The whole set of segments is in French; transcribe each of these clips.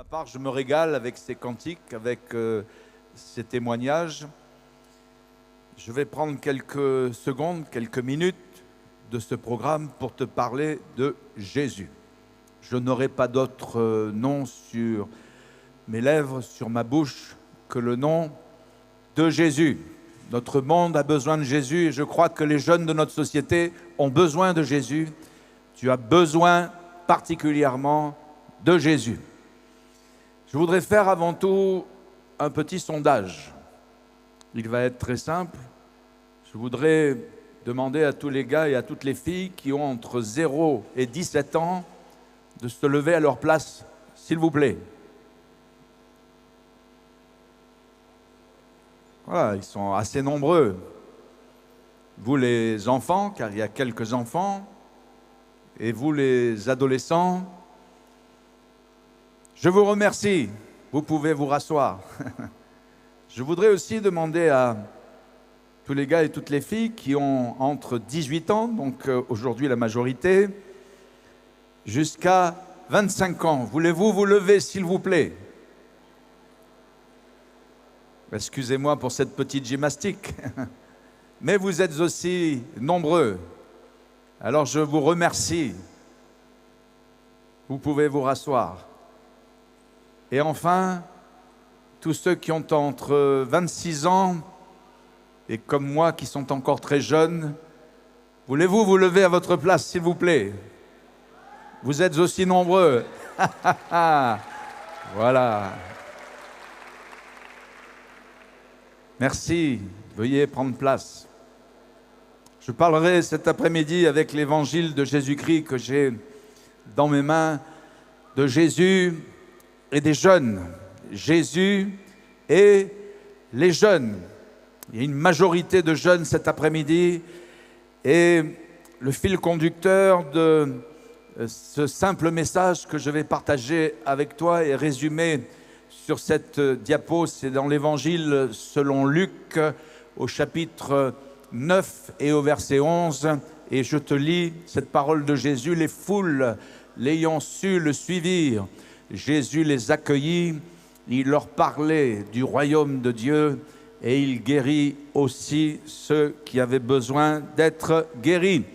part, je me régale avec ces cantiques, avec ces témoignages. Je vais prendre quelques secondes, quelques minutes de ce programme pour te parler de Jésus. Je n'aurai pas d'autre nom sur mes lèvres, sur ma bouche, que le nom de Jésus. Notre monde a besoin de Jésus et je crois que les jeunes de notre société ont besoin de Jésus. Tu as besoin particulièrement de Jésus. Je voudrais faire avant tout un petit sondage. Il va être très simple. Je voudrais demander à tous les gars et à toutes les filles qui ont entre 0 et 17 ans de se lever à leur place, s'il vous plaît. Voilà, ils sont assez nombreux. Vous les enfants, car il y a quelques enfants, et vous les adolescents, je vous remercie. Vous pouvez vous rasseoir. Je voudrais aussi demander à tous les gars et toutes les filles qui ont entre 18 ans, donc aujourd'hui la majorité, jusqu'à 25 ans. Voulez-vous vous lever, s'il vous plaît? Excusez-moi pour cette petite gymnastique, mais vous êtes aussi nombreux. Alors je vous remercie. Vous pouvez vous rasseoir. Et enfin, tous ceux qui ont entre 26 ans et comme moi qui sont encore très jeunes, voulez-vous vous lever à votre place, s'il vous plaît? Vous êtes aussi nombreux. Voilà. Merci. Veuillez prendre place. Je parlerai cet après-midi avec l'évangile de Jésus-Christ que j'ai dans mes mains, de Jésus et des jeunes. Jésus et les jeunes. Il y a une majorité de jeunes cet après-midi et le fil conducteur de ce simple message que je vais partager avec toi est résumé sur cette diapo. C'est dans l'évangile selon Luc au chapitre 9 et au verset 11. Et je te lis cette parole de Jésus. Les foules, l'ayant su, le suivirent. Jésus les accueillit, il leur parlait du royaume de Dieu et il guérit aussi ceux qui avaient besoin d'être guéris.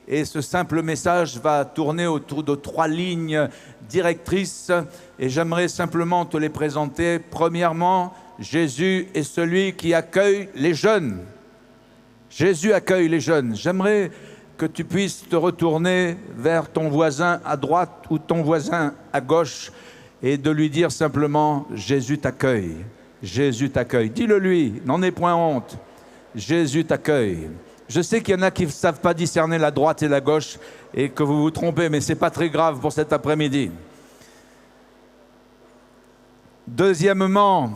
Et ce simple message va tourner autour de 3 lignes directrices et j'aimerais simplement te les présenter. Premièrement, Jésus est celui qui accueille les jeunes. Jésus accueille les jeunes. J'aimerais que tu puisses te retourner vers ton voisin à droite ou ton voisin à gauche et de lui dire simplement « Jésus t'accueille, Jésus t'accueille ». Dis-le lui, n'en aie point honte. Jésus t'accueille. Je sais qu'il y en a qui ne savent pas discerner la droite et la gauche et que vous vous trompez, mais ce n'est pas très grave pour cet après-midi. Deuxièmement,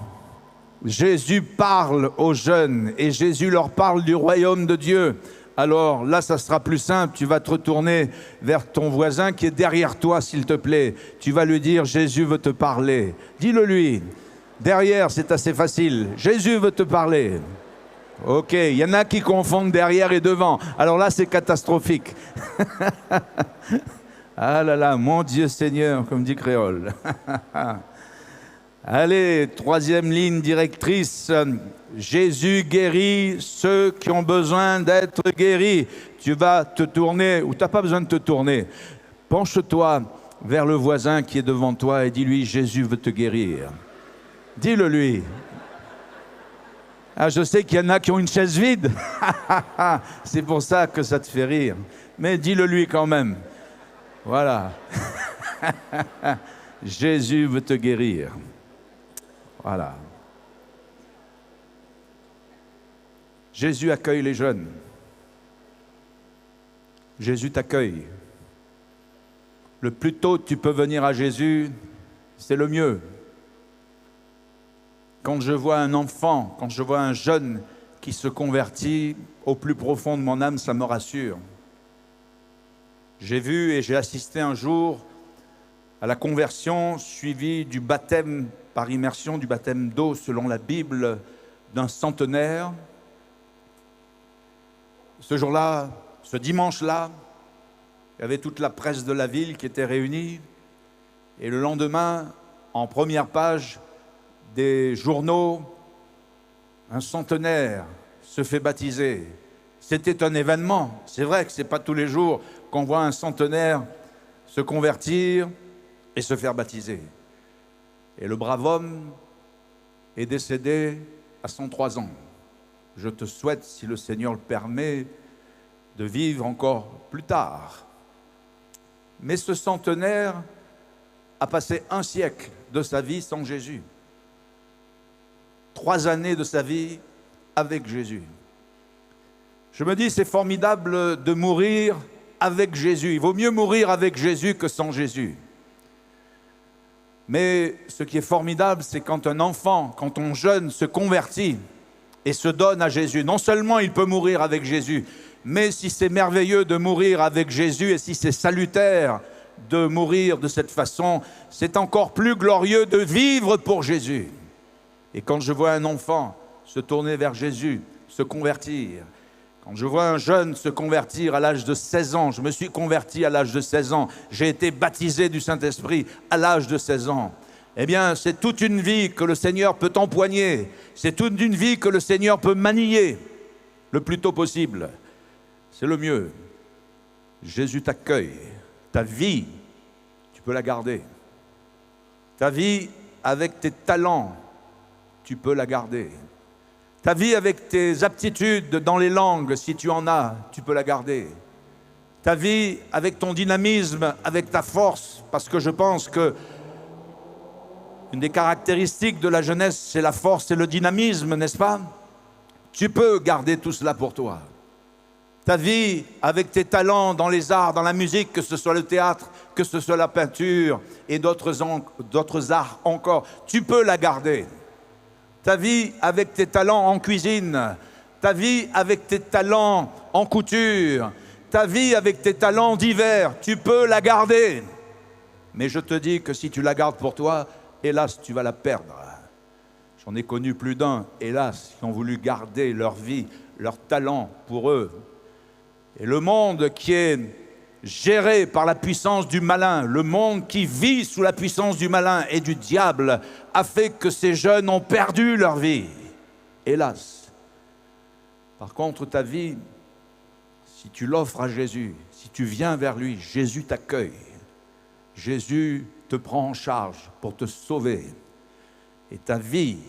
Jésus parle aux jeunes et Jésus leur parle du royaume de Dieu. Alors là, ça sera plus simple, tu vas te retourner vers ton voisin qui est derrière toi, s'il te plaît. Tu vas lui dire, Jésus veut te parler. Dis-le lui. Derrière, c'est assez facile. Jésus veut te parler. Ok, il y en a qui confondent derrière et devant. Alors là, c'est catastrophique. Ah là là, mon Dieu Seigneur, comme dit Créole. Allez, 3e ligne directrice. Jésus guérit ceux qui ont besoin d'être guéris. Tu vas te tourner, ou tu n'as pas besoin de te tourner. Penche-toi vers le voisin qui est devant toi et dis-lui, Jésus veut te guérir. Dis-le lui. Ah, je sais qu'il y en a qui ont une chaise vide. C'est pour ça que ça te fait rire. Mais dis-le lui quand même. Voilà. Jésus veut te guérir. Voilà. Jésus accueille les jeunes. Jésus t'accueille. Le plus tôt tu peux venir à Jésus, c'est le mieux. Quand je vois un enfant, quand je vois un jeune qui se convertit, au plus profond de mon âme, ça me rassure. J'ai vu et j'ai assisté un jour à la conversion suivie du baptême par immersion, du baptême d'eau selon la Bible d'un centenaire. Ce jour-là, ce dimanche-là, il y avait toute la presse de la ville qui était réunie. Et le lendemain, en première page des journaux, un centenaire se fait baptiser. C'était un événement. C'est vrai que ce n'est pas tous les jours qu'on voit un centenaire se convertir et se faire baptiser. Et le brave homme est décédé à 103 ans. Je te souhaite, si le Seigneur le permet, de vivre encore plus tard. Mais ce centenaire a passé un siècle de sa vie sans Jésus. 3 années de sa vie avec Jésus. Je me dis, c'est formidable de mourir avec Jésus. Il vaut mieux mourir avec Jésus que sans Jésus. Mais ce qui est formidable, c'est quand un enfant, quand un jeune se convertit et se donne à Jésus. Non seulement il peut mourir avec Jésus, mais si c'est merveilleux de mourir avec Jésus et si c'est salutaire de mourir de cette façon, c'est encore plus glorieux de vivre pour Jésus. Et quand je vois un enfant se tourner vers Jésus, se convertir, quand je vois un jeune se convertir à l'âge de 16 ans, je me suis converti à l'âge de 16 ans, j'ai été baptisé du Saint-Esprit à l'âge de 16 ans. Eh bien, c'est toute une vie que le Seigneur peut empoigner, c'est toute une vie que le Seigneur peut manier le plus tôt possible. C'est le mieux. Jésus t'accueille. Ta vie, tu peux la garder. Ta vie avec tes talents, tu peux la garder. Ta vie avec tes aptitudes dans les langues, si tu en as, tu peux la garder. Ta vie avec ton dynamisme, avec ta force, parce que je pense que une des caractéristiques de la jeunesse, c'est la force et le dynamisme, n'est-ce pas? Tu peux garder tout cela pour toi. Ta vie avec tes talents dans les arts, dans la musique, que ce soit le théâtre, que ce soit la peinture et d'autres arts encore, tu peux la garder. Ta vie avec tes talents en cuisine, ta vie avec tes talents en couture, ta vie avec tes talents divers, tu peux la garder. Mais je te dis que si tu la gardes pour toi, hélas, tu vas la perdre. J'en ai connu plus d'un, hélas, qui ont voulu garder leur vie, leur talent pour eux. Et le monde qui est géré par la puissance du malin, le monde qui vit sous la puissance du malin et du diable, a fait que ces jeunes ont perdu leur vie. Hélas. Par contre, ta vie, si tu l'offres à Jésus, si tu viens vers lui, Jésus t'accueille. Jésus te prend en charge pour te sauver. Et ta vie,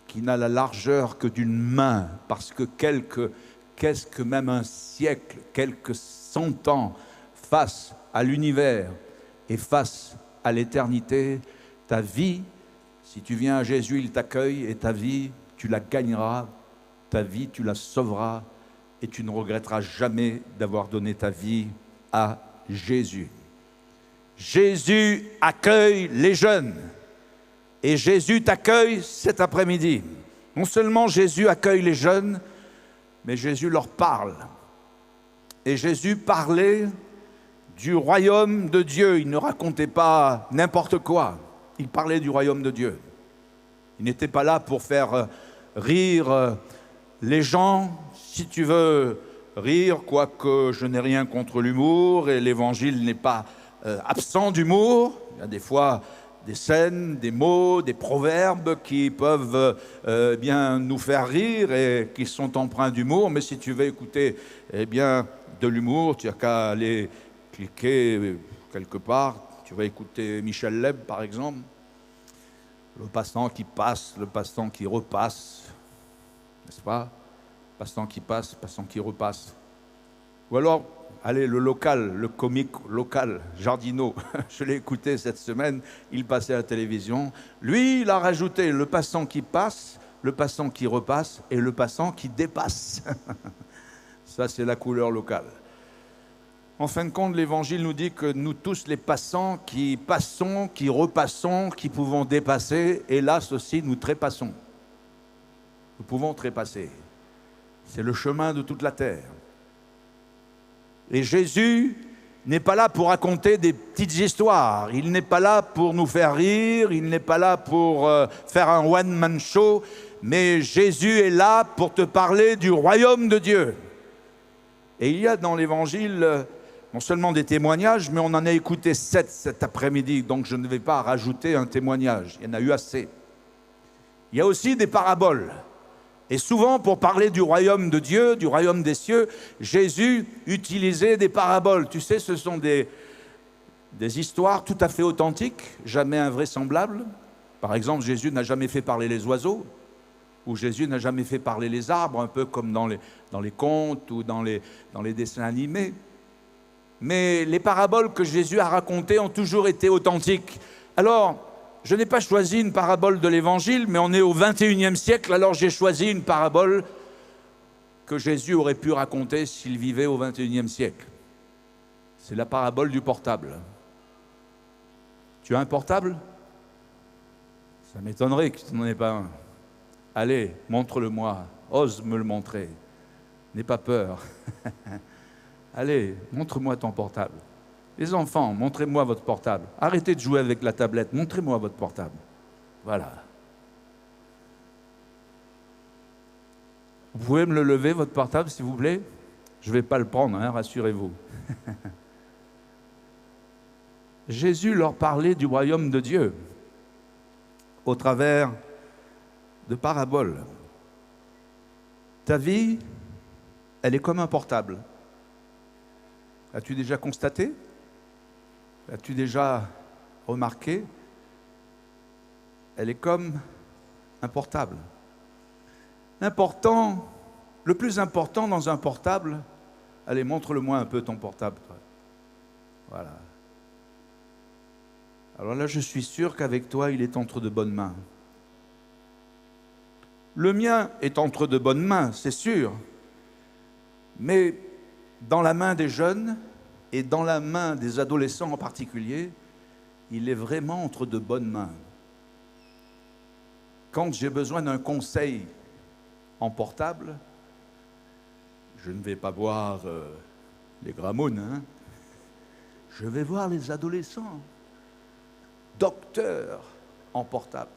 qui n'a la largeur que d'une main, parce que qu'est-ce que même un siècle, quelques 100 ans, face à l'univers et face à l'éternité, ta vie, si tu viens à Jésus, il t'accueille, et ta vie, tu la gagneras, ta vie, tu la sauveras, et tu ne regretteras jamais d'avoir donné ta vie à Jésus. Jésus accueille les jeunes, et Jésus t'accueille cet après-midi. Non seulement Jésus accueille les jeunes, mais Jésus leur parle. Et Jésus parlait du royaume de Dieu. Il ne racontait pas n'importe quoi. Il parlait du royaume de Dieu. Il n'était pas là pour faire rire les gens. Si tu veux rire, quoique je n'ai rien contre l'humour, et l'évangile n'est pas absent d'humour. Il y a des fois des scènes, des mots, des proverbes qui peuvent bien nous faire rire et qui sont empreints d'humour. Mais si tu veux écouter bien de l'humour, tu n'as qu'à aller cliquer quelque part. Tu vas écouter Michel Leb, par exemple. Le passant qui passe, le passant qui repasse. N'est-ce pas? Passant qui passe, passant qui repasse. Ou alors, allez, le local, le comique local, Jardineau, je l'ai écouté cette semaine, il passait à la télévision. Lui, il a rajouté le passant qui passe, le passant qui repasse et le passant qui dépasse. Ça, c'est la couleur locale. En fin de compte, l'Évangile nous dit que nous tous, les passants, qui passons, qui repassons, qui pouvons dépasser, hélas aussi, nous trépassons. Nous pouvons trépasser. C'est le chemin de toute la terre. Et Jésus n'est pas là pour raconter des petites histoires. Il n'est pas là pour nous faire rire. Il n'est pas là pour faire un one-man show. Mais Jésus est là pour te parler du royaume de Dieu. Et il y a dans l'Évangile, non seulement des témoignages, mais on en a écouté 7 cet après-midi, donc je ne vais pas rajouter un témoignage, il y en a eu assez. Il y a aussi des paraboles. Et souvent, pour parler du royaume de Dieu, du royaume des cieux, Jésus utilisait des paraboles. Tu sais, ce sont des histoires tout à fait authentiques, jamais invraisemblables. Par exemple, Jésus n'a jamais fait parler les oiseaux, ou Jésus n'a jamais fait parler les arbres, un peu comme dans les contes ou dans les dessins animés. Mais les paraboles que Jésus a racontées ont toujours été authentiques. Alors, je n'ai pas choisi une parabole de l'Évangile, mais on est au XXIe siècle, alors j'ai choisi une parabole que Jésus aurait pu raconter s'il vivait au XXIe siècle. C'est la parabole du portable. Tu as un portable? Ça m'étonnerait que tu n'en aies pas un. Allez, montre-le-moi, ose me le montrer. N'aie pas peur. Allez, montre-moi ton portable. Les enfants, montrez-moi votre portable. Arrêtez de jouer avec la tablette, montrez-moi votre portable. Voilà. Vous pouvez me le lever, votre portable, s'il vous plaît? Je ne vais pas le prendre, hein, rassurez-vous. Jésus leur parlait du royaume de Dieu au travers de paraboles. Ta vie, elle est comme un portable. As-tu déjà constaté? As-tu déjà remarqué? Elle est comme un portable. Le plus important dans un portable, allez, montre-le-moi un peu ton portable. Toi. Voilà. Alors là, je suis sûr qu'avec toi, il est entre de bonnes mains. Le mien est entre de bonnes mains, c'est sûr. Mais dans la main des jeunes, et dans la main des adolescents en particulier, il est vraiment entre de bonnes mains. Quand j'ai besoin d'un conseil en portable, je ne vais pas voir les gramounes, hein. Je vais voir les adolescents, docteurs en portable.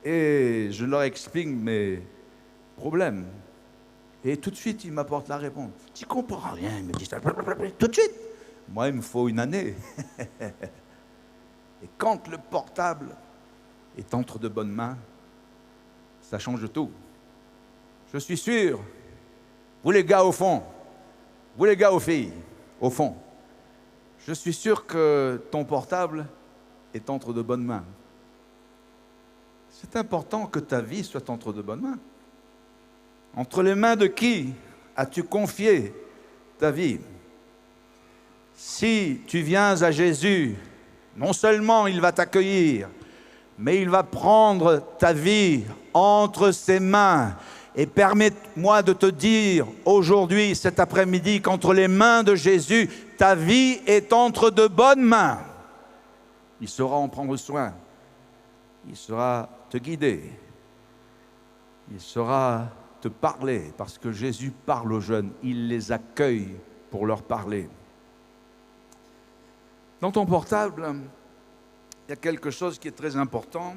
Et je leur explique mes problèmes. Et tout de suite, ils m'apportent la réponse. Tu ne comprends rien, ils me disent ça. Tout de suite. Moi, il me faut une année. Et quand le portable est entre de bonnes mains, ça change tout. Je suis sûr, vous les gars au fond, vous les gars aux filles, au fond, je suis sûr que ton portable est entre de bonnes mains. C'est important que ta vie soit entre de bonnes mains. Entre les mains de qui as-tu confié ta vie? Si tu viens à Jésus, non seulement il va t'accueillir, mais il va prendre ta vie entre ses mains. Et permets-moi de te dire aujourd'hui, cet après-midi, qu'entre les mains de Jésus, ta vie est entre de bonnes mains. Il saura en prendre soin. Il saura te guider. Il saura te parler, parce que Jésus parle aux jeunes, il les accueille pour leur parler. Dans ton portable, il y a quelque chose qui est très important,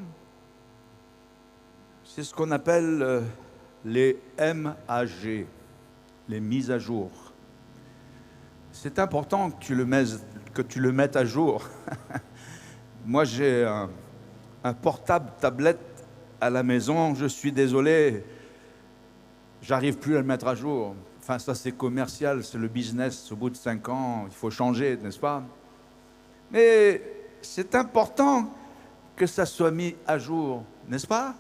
c'est ce qu'on appelle les MAG, les mises à jour. C'est important que tu le mettes à jour. Moi, j'ai un portable tablette à la maison, je suis désolé, j'arrive plus à le mettre à jour. Enfin, ça c'est commercial, c'est le business. Au bout de 5 ans, il faut changer, n'est-ce pas? Mais c'est important que ça soit mis à jour, n'est-ce pas?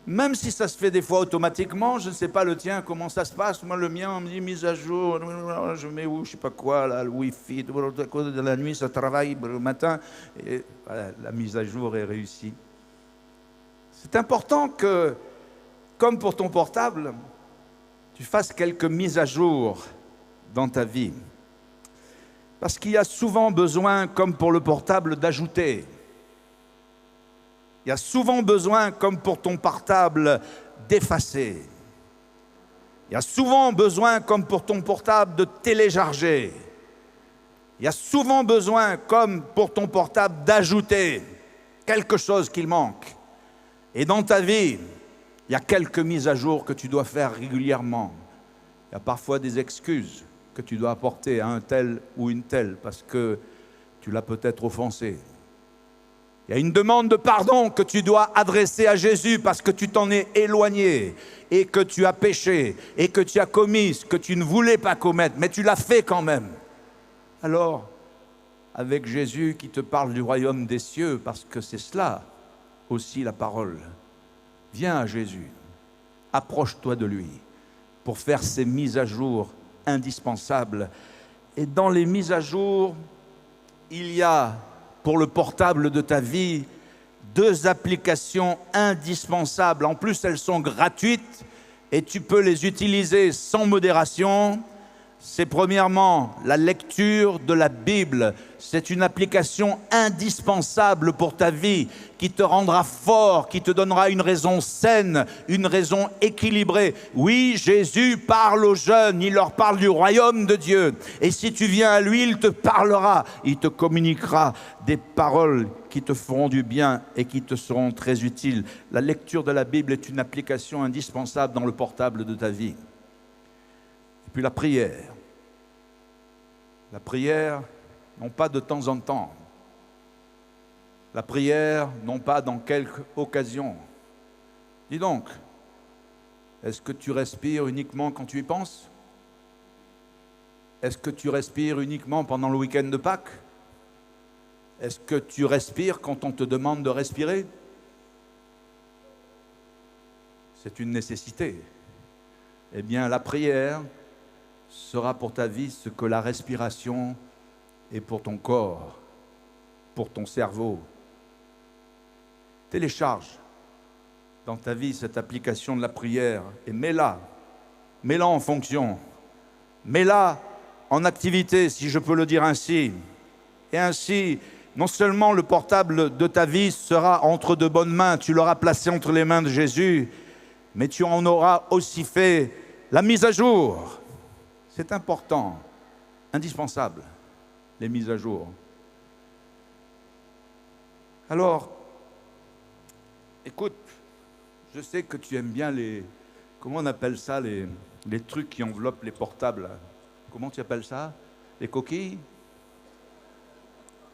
Même si ça se fait des fois automatiquement, je ne sais pas le tien, comment ça se passe. Moi, le mien, on me dit mise à jour, je mets où, je ne sais pas quoi, là, le Wi-Fi, de la nuit, ça travaille, le matin. Et voilà, la mise à jour est réussie. C'est important que, comme pour ton portable, tu fasses quelques mises à jour dans ta vie. Parce qu'il y a souvent besoin, comme pour le portable, d'ajouter. Il y a souvent besoin, comme pour ton portable, d'effacer. Il y a souvent besoin, comme pour ton portable, de télécharger. Il y a souvent besoin, comme pour ton portable, d'ajouter quelque chose qu'il manque. Et dans ta vie, il y a quelques mises à jour que tu dois faire régulièrement. Il y a parfois des excuses. que tu dois apporter à un tel ou une telle parce que tu l'as peut-être offensé. Il y a une demande de pardon que tu dois adresser à Jésus parce que tu t'en es éloigné et que tu as péché et que tu as commis ce que tu ne voulais pas commettre, mais tu l'as fait quand même. Alors, avec Jésus qui te parle du royaume des cieux, parce que c'est cela aussi la parole, viens à Jésus, approche-toi de lui pour faire ces mises à jour indispensables. Et dans les mises à jour, il y a pour le portable de ta vie 2 applications indispensables. En plus, elles sont gratuites et tu peux les utiliser sans modération. C'est premièrement la lecture de la Bible. C'est une application indispensable pour ta vie qui te rendra fort, qui te donnera une raison saine, une raison équilibrée. Oui, Jésus parle aux jeunes, il leur parle du royaume de Dieu. Et si tu viens à lui, il te parlera, il te communiquera des paroles qui te feront du bien et qui te seront très utiles. La lecture de la Bible est une application indispensable dans le portable de ta vie. Puis la prière. La prière, non pas de temps en temps. La prière, non pas dans quelques occasions. Dis donc, est-ce que tu respires uniquement quand tu y penses? Est-ce que tu respires uniquement pendant le week-end de Pâques? Est-ce que tu respires quand on te demande de respirer? C'est une nécessité. Eh bien, la prière sera pour ta vie ce que la respiration est pour ton corps, pour ton cerveau. Télécharge dans ta vie cette application de la prière et mets-la en fonction, mets-la en activité, si je peux le dire ainsi. Et ainsi, non seulement le portable de ta vie sera entre de bonnes mains, tu l'auras placé entre les mains de Jésus, mais tu en auras aussi fait la mise à jour. C'est important, indispensable, les mises à jour. Alors, écoute, je sais que tu aimes bien les... Comment on appelle ça, les trucs qui enveloppent les portables? Comment tu appelles ça? Les coquilles?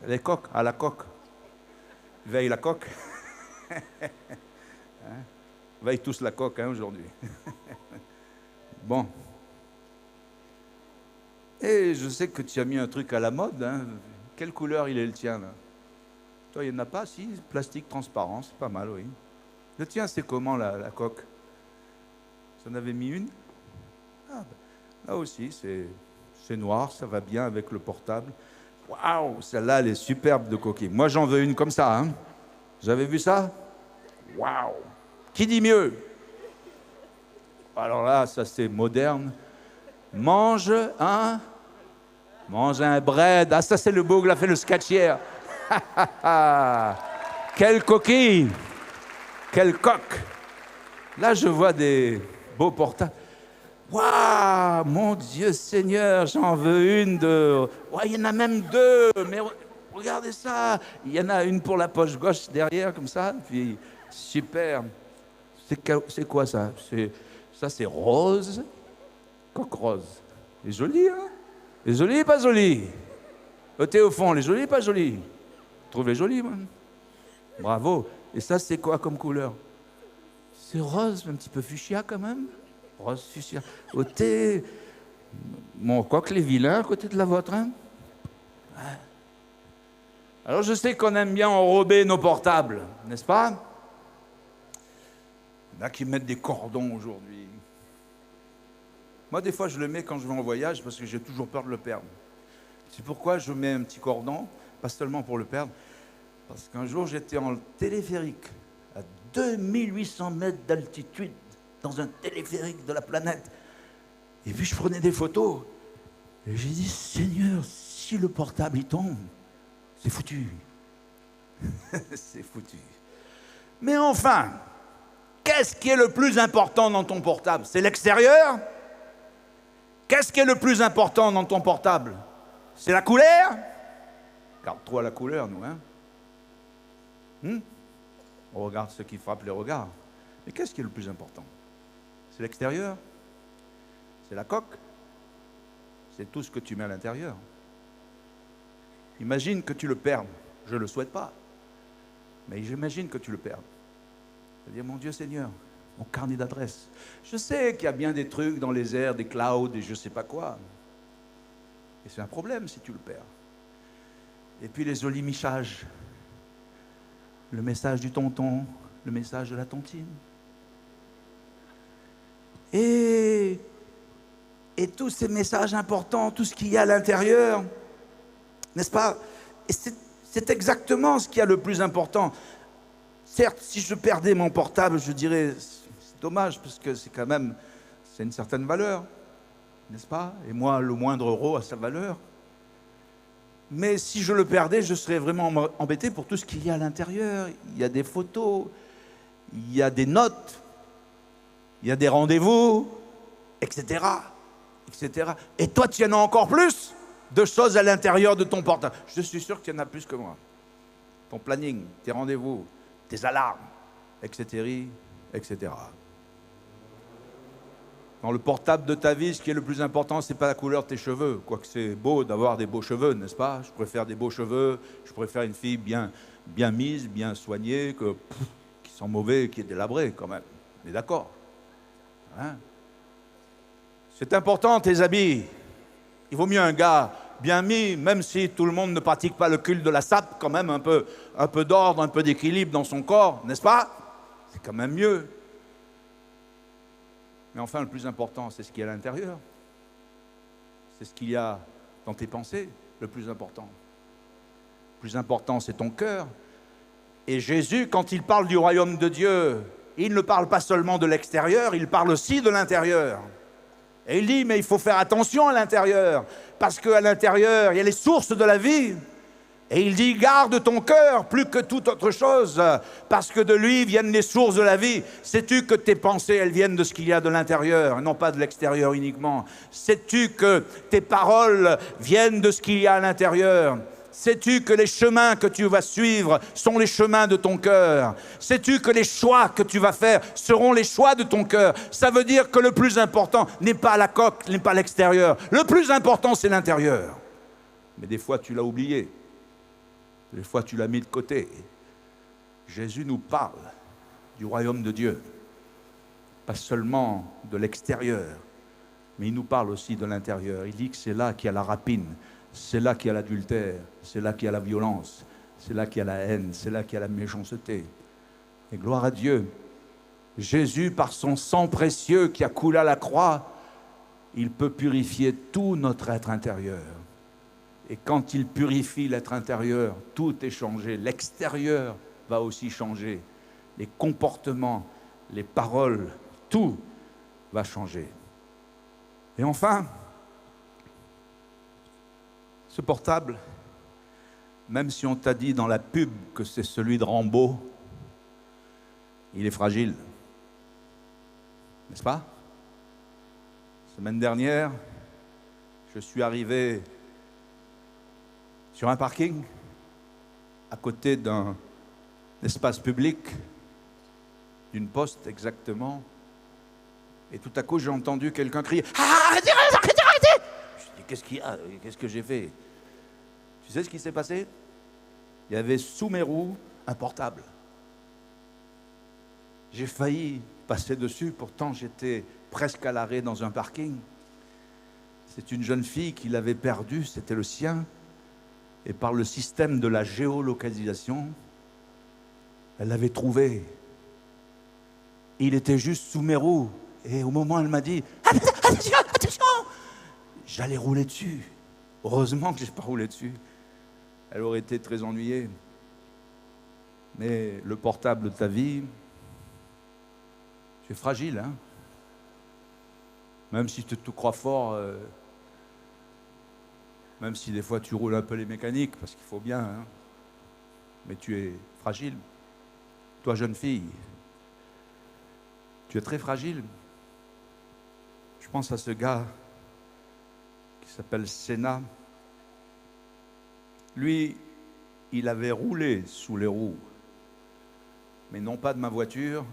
Les coques? Ah, la coque. Veille la coque. Hein? Veille tous la coque, hein, aujourd'hui. Bon. Et je sais que tu as mis un truc à la mode. Hein. Quelle couleur il est le tien, là? Toi, il n'y en a pas, si? Plastique transparent, c'est pas mal, oui. Le tien, c'est comment, la coque? Tu en avais mis une? Ah, ben, là aussi, c'est noir, ça va bien avec le portable. Waouh, celle-là, elle est superbe de coquille. Moi, j'en veux une comme ça. Hein. Vous avez vu ça? Waouh! Qui dit mieux? Alors là, ça, c'est moderne. Mange un bread. Ah, ça, c'est le beau que l'a fait le sketch hier. Quelle coquille! Quelle coque! Là, je vois des beaux portables. Waouh, mon Dieu Seigneur, j'en veux une de... Ouais, il y en a même 2, mais regardez ça. Il y en a une pour la poche gauche derrière, comme ça. Puis, super. C'est quoi ça? Ça, c'est rose. Coque rose. Elle est jolie, hein? Elle est jolie, pas jolie? T'es au fond, elle est jolie, pas jolie? Je trouve les jolies, moi. Bravo. Et ça, c'est quoi comme couleur? C'est rose, un petit peu fuchsia quand même. Rose fuchsia. T'es... Bon, quoi que les vilains à côté de la vôtre, hein? Ouais. Alors, je sais qu'on aime bien enrober nos portables, n'est-ce pas? Il y en a qui mettent des cordons aujourd'hui. Moi, des fois, je le mets quand je vais en voyage parce que j'ai toujours peur de le perdre. C'est pourquoi je mets un petit cordon, pas seulement pour le perdre, parce qu'un jour, j'étais en téléphérique à 2800 mètres d'altitude, dans un téléphérique de la planète. Et puis, je prenais des photos. Et j'ai dit, Seigneur, si le portable, il tombe, c'est foutu. C'est foutu. Mais enfin, qu'est-ce qui est le plus important dans ton portable? C'est l'extérieur? Qu'est-ce qui est le plus important dans ton portable? C'est la couleur? Garde-toi la couleur, nous, hein? On regarde ce qui frappe les regards. Mais qu'est-ce qui est le plus important? C'est l'extérieur? C'est la coque? c'est tout ce que tu mets à l'intérieur. Imagine que tu le perdes. Je ne le souhaite pas. Mais j'imagine que tu le perdes. C'est-à-dire, mon Dieu Seigneur, mon carnet d'adresses. Je sais qu'il y a bien des trucs dans les airs, des clouds et je ne sais pas quoi. Et c'est un problème si tu le perds. Et puis les olimichages. Le message du tonton, le message de la tontine. Et tous ces messages importants, tout ce qu'il y a à l'intérieur, n'est-ce pas? Et c'est exactement ce qu'il y a le plus important. Certes, si je perdais mon portable, je dirais, c'est dommage, parce que c'est quand même, c'est une certaine valeur, n'est-ce pas? Et moi, le moindre euro a sa valeur. Mais si je le perdais, je serais vraiment embêté pour tout ce qu'il y a à l'intérieur. Il y a des photos, il y a des notes, il y a des rendez-vous, etc., etc. Et toi, tu en as encore plus de choses à l'intérieur de ton portable. Je suis sûr que tu en as plus que moi. Ton planning, tes rendez-vous, tes alarmes, etc., etc. Dans le portable de ta vie, ce qui est le plus important, ce n'est pas la couleur de tes cheveux. Quoique c'est beau d'avoir des beaux cheveux, n'est-ce pas? Je préfère des beaux cheveux, je préfère une fille bien mise, bien soignée, qui sent mauvais, qui est délabrée quand même. On est d'accord, hein? C'est important, tes habits. Il vaut mieux un gars bien mis, même si tout le monde ne pratique pas le culte de la sape, quand même un peu d'ordre, un peu d'équilibre dans son corps, n'est-ce pas? C'est quand même mieux. Mais enfin, le plus important, c'est ce qu'il y a à l'intérieur. C'est ce qu'il y a dans tes pensées, le plus important. Le plus important, c'est ton cœur. Et Jésus, quand il parle du royaume de Dieu, il ne parle pas seulement de l'extérieur, il parle aussi de l'intérieur. Et il dit, mais il faut faire attention à l'intérieur, parce qu'à l'intérieur, il y a les sources de la vie. Et il dit, garde ton cœur plus que toute autre chose, parce que de lui viennent les sources de la vie. Sais-tu que tes pensées, elles viennent de ce qu'il y a de l'intérieur, non pas de l'extérieur uniquement? Sais-tu que tes paroles viennent de ce qu'il y a à l'intérieur? Sais-tu que les chemins que tu vas suivre sont les chemins de ton cœur? Sais-tu que les choix que tu vas faire seront les choix de ton cœur? Ça veut dire que le plus important n'est pas la coque, n'est pas l'extérieur. Le plus important, c'est l'intérieur. Mais des fois, tu l'as oublié. Des fois, tu l'as mis de côté. Jésus nous parle du royaume de Dieu. Pas seulement de l'extérieur, mais il nous parle aussi de l'intérieur. Il dit que c'est là qu'il y a la rapine. C'est là qu'il y a l'adultère, c'est là qu'il y a la violence, c'est là qu'il y a la haine, c'est là qu'il y a la méchanceté. Et gloire à Dieu, Jésus, par son sang précieux qui a coulé à la croix, il peut purifier tout notre être intérieur. Et quand il purifie l'être intérieur, tout est changé. L'extérieur va aussi changer. Les comportements, les paroles, tout va changer. Et enfin, ce portable, même si on t'a dit dans la pub que c'est celui de Rambo, il est fragile. N'est-ce pas? La semaine dernière, je suis arrivé sur un parking, à côté d'un espace public, d'une poste exactement, et tout à coup j'ai entendu quelqu'un crier « Ah, arrêtez, arrêtez, arrêtez !» Je dis « Qu'est-ce qu'il y a? Qu'est-ce que j'ai fait ?» Tu sais ce qui s'est passé? Il y avait sous mes roues un portable. J'ai failli passer dessus, pourtant j'étais presque à l'arrêt dans un parking. C'est une jeune fille qui l'avait perdu, c'était le sien. Et par le système de la géolocalisation, elle l'avait trouvé. Il était juste sous mes roues. Et au moment où elle m'a dit « Attention, attention !» j'allais rouler dessus. Heureusement que je n'ai pas roulé dessus. Elle aurait été très ennuyée. Mais le portable de ta vie, c'est fragile, hein? Même si tu te crois fort, même si des fois tu roules un peu les mécaniques, parce qu'il faut bien, hein? Mais tu es fragile. Toi, jeune fille, tu es très fragile. Je pense à ce gars qui s'appelle Senna. Lui, il avait roulé sous les roues, mais non pas de ma voiture,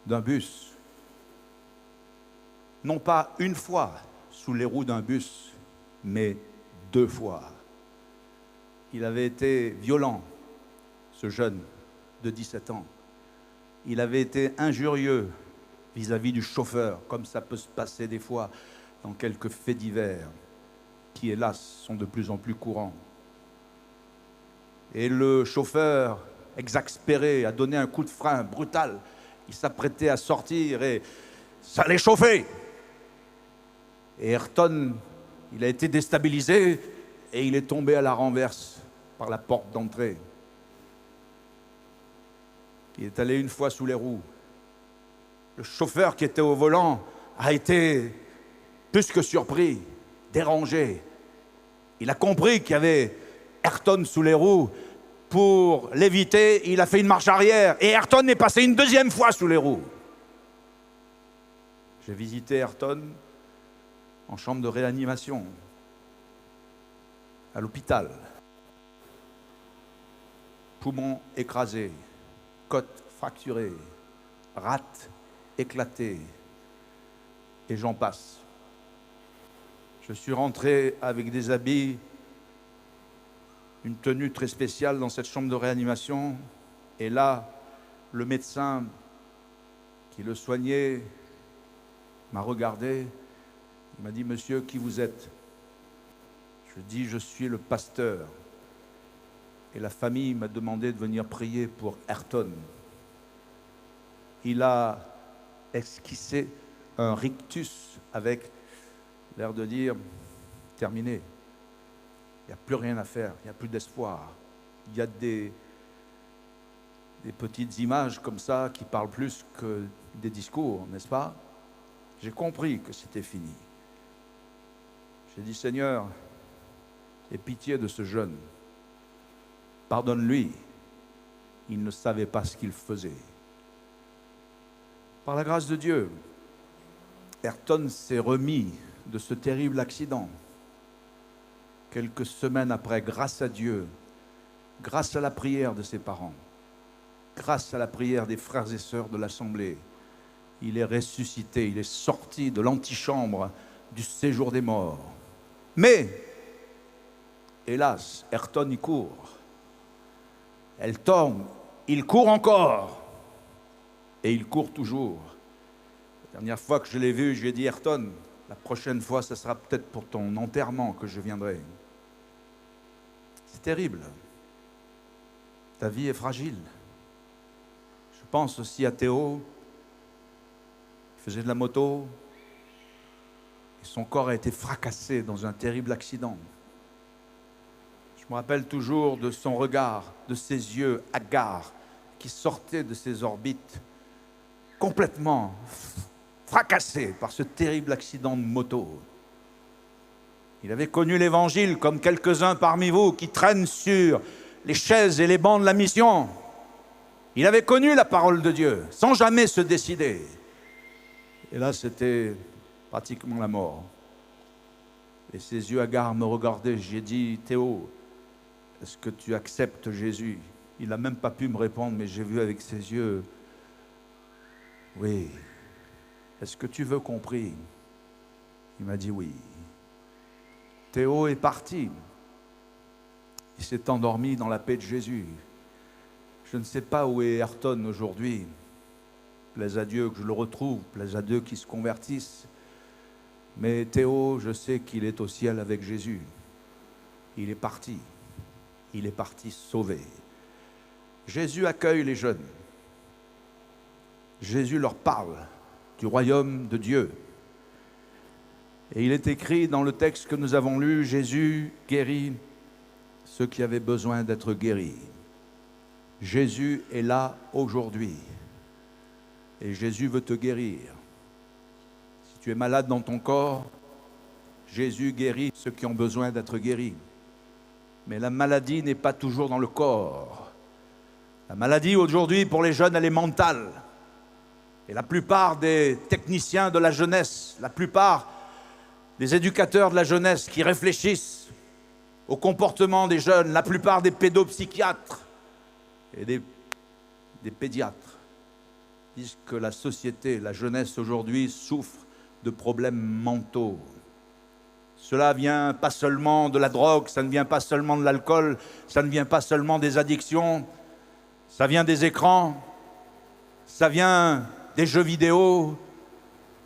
d'un bus. Non pas une fois sous les roues d'un bus, mais 2 fois. Il avait été violent, ce jeune de 17 ans. Il avait été injurieux vis-à-vis du chauffeur, comme ça peut se passer des fois dans quelques faits divers qui, hélas, sont de plus en plus courants. Et le chauffeur, exaspéré, a donné un coup de frein brutal. Il s'apprêtait à sortir et ça allait chauffer. Et Ayrton, il a été déstabilisé et il est tombé à la renverse par la porte d'entrée. Il est allé une fois sous les roues. Le chauffeur qui était au volant a été plus que surpris, dérangé. Il a compris qu'il y avait Ayrton sous les roues. Pour l'éviter, il a fait une marche arrière et Ayrton est passé une 2e fois sous les roues. J'ai visité Ayrton en chambre de réanimation, à l'hôpital. Poumon écrasé, côte fracturée, rate éclatée, et j'en passe. Je suis rentré avec des habits, une tenue très spéciale dans cette chambre de réanimation, et là, le médecin qui le soignait m'a regardé, il m'a dit « Monsieur, qui vous êtes ?» Je dis « Je suis le pasteur. » Et la famille m'a demandé de venir prier pour Ayrton. Il a esquissé un rictus avec l'air de dire « Terminé. Il n'y a plus rien à faire, il n'y a plus d'espoir. » Il y a des petites images comme ça qui parlent plus que des discours, n'est-ce pas? J'ai compris que c'était fini. J'ai dit, Seigneur, aie pitié de ce jeune. Pardonne-lui. Il ne savait pas ce qu'il faisait. Par la grâce de Dieu, Ayrton s'est remis de ce terrible accident. Quelques semaines après, grâce à Dieu, grâce à la prière de ses parents, grâce à la prière des frères et sœurs de l'Assemblée, il est ressuscité, il est sorti de l'antichambre du séjour des morts. Mais, hélas, Ayrton y court. Elle tombe, il court encore, et il court toujours. La dernière fois que je l'ai vu, je lui ai dit, Ayrton, la prochaine fois, ce sera peut-être pour ton enterrement que je viendrai. C'est terrible. Ta vie est fragile. Je pense aussi à Théo, qui faisait de la moto, et son corps a été fracassé dans un terrible accident. Je me rappelle toujours de son regard, de ses yeux hagards, qui sortaient de ses orbites, complètement fracassés par ce terrible accident de moto. Il avait connu l'Évangile comme quelques-uns parmi vous qui traînent sur les chaises et les bancs de la mission. Il avait connu la parole de Dieu, sans jamais se décider. Et là, c'était pratiquement la mort. Et ses yeux hagards me regardaient. J'ai dit, Théo, est-ce que tu acceptes Jésus? Il n'a même pas pu me répondre, mais j'ai vu avec ses yeux, oui. Est-ce que tu veux qu'on prie? Il m'a dit oui. Théo est parti. Il s'est endormi dans la paix de Jésus. Je ne sais pas où est Ayrton aujourd'hui. Plaise à Dieu que je le retrouve, plaise à Dieu qu'il se convertisse. Mais Théo, je sais qu'il est au ciel avec Jésus. Il est parti. Il est parti sauvé. Jésus accueille les jeunes. Jésus leur parle du royaume de Dieu. Et il est écrit dans le texte que nous avons lu, Jésus guérit ceux qui avaient besoin d'être guéris. Jésus est là aujourd'hui. Et Jésus veut te guérir. Si tu es malade dans ton corps, Jésus guérit ceux qui ont besoin d'être guéris. Mais la maladie n'est pas toujours dans le corps. La maladie aujourd'hui pour les jeunes, elle est mentale. Et la plupart des techniciens de la jeunesse, la plupart des éducateurs de la jeunesse qui réfléchissent au comportement des jeunes, la plupart des pédopsychiatres et des pédiatres disent que la société, la jeunesse aujourd'hui souffre de problèmes mentaux. Cela vient pas seulement de la drogue, ça ne vient pas seulement de l'alcool, ça ne vient pas seulement des addictions, ça vient des écrans, ça vient des jeux vidéo,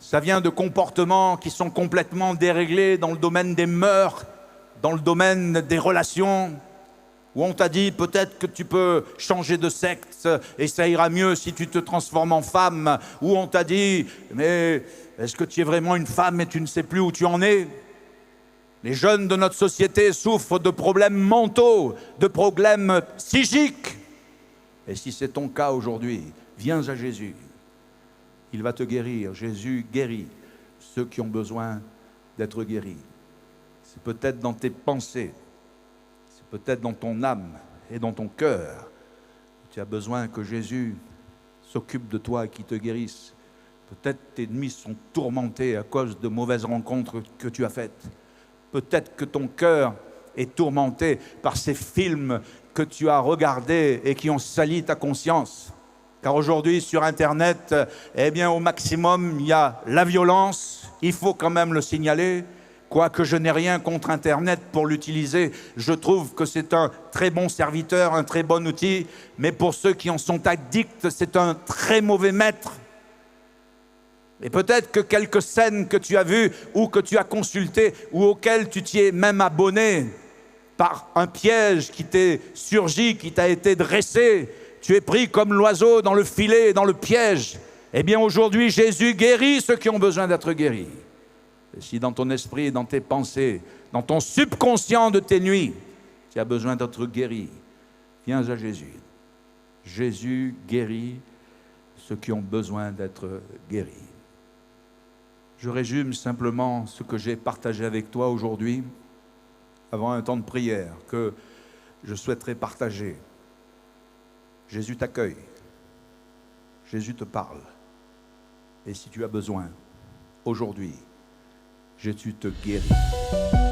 ça vient de comportements qui sont complètement déréglés dans le domaine des mœurs, dans le domaine des relations, où on t'a dit peut-être que tu peux changer de sexe et ça ira mieux si tu te transformes en femme, où on t'a dit mais est-ce que tu es vraiment une femme et tu ne sais plus où tu en es? Les jeunes de notre société souffrent de problèmes mentaux, de problèmes psychiques. Et si c'est ton cas aujourd'hui, viens à Jésus. Il va te guérir. Jésus guérit ceux qui ont besoin d'être guéris. C'est peut-être dans tes pensées, c'est peut-être dans ton âme et dans ton cœur. Tu as besoin que Jésus s'occupe de toi et qu'il te guérisse. Peut-être tes ennemis sont tourmentés à cause de mauvaises rencontres que tu as faites. Peut-être que ton cœur est tourmenté par ces films que tu as regardés et qui ont sali ta conscience. Car aujourd'hui, sur Internet, eh bien, au maximum, il y a la violence. Il faut quand même le signaler. Quoique je n'ai rien contre Internet pour l'utiliser, je trouve que c'est un très bon serviteur, un très bon outil. Mais pour ceux qui en sont addicts, c'est un très mauvais maître. Et peut-être que quelques scènes que tu as vues ou que tu as consultées ou auxquelles tu t'y es même abonné par un piège qui t'est surgi, qui t'a été dressé, tu es pris comme l'oiseau dans le filet et dans le piège. Eh bien aujourd'hui, Jésus guérit ceux qui ont besoin d'être guéris. Et si dans ton esprit, dans tes pensées, dans ton subconscient de tes nuits, tu as besoin d'être guéri, viens à Jésus. Jésus guérit ceux qui ont besoin d'être guéris. Je résume simplement ce que j'ai partagé avec toi aujourd'hui, avant un temps de prière, que je souhaiterais partager. Jésus t'accueille, Jésus te parle. Et si tu as besoin, aujourd'hui, Jésus te guérit.